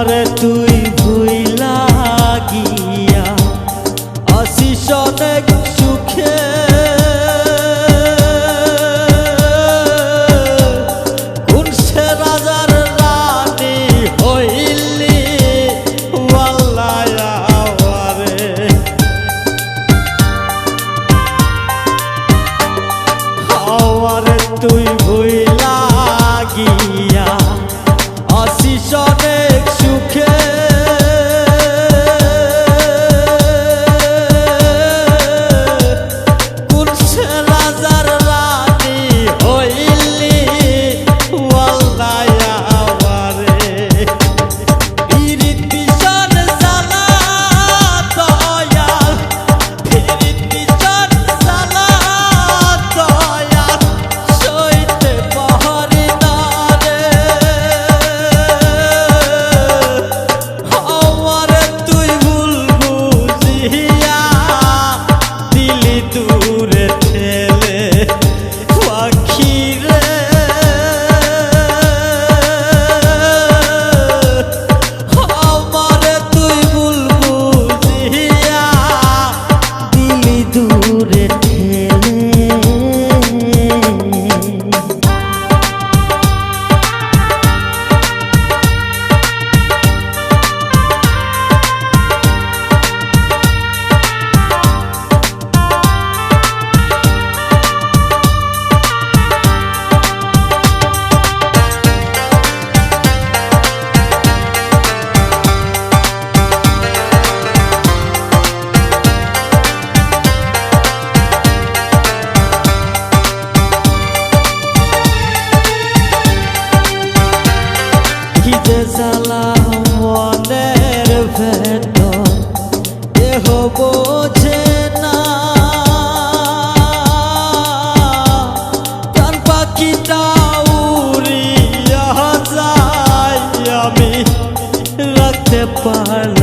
আমারে তুই ভুইলা গিয়া আসিস অনেক সুখে কোন সে রাজার রানী হইলি ওয়াল্লাহ আমারে আমারে তুই ভুইলা গিয়া আসিস অনেক সুখে কোন সে রাজার রানী হইলি ওয়াল্লাহ আমারে পিরিত ভীষণ জ্বালা দয়াল পিরিত ভীষণ জ্বালা দয়াল সইতে পারি না রে আমারে তুই ভুল বুঝিয়া দিলি দূরে ঠেলে পাখি রে আমারে তুই ভুল বুঝিয়া দিলি দূরে ঠেলে যে জ্বালা মনের ভেতর দেহ বোঝে না প্রাণ পাখিটা উড়িয়া যায় আমি রাখতে পারলাম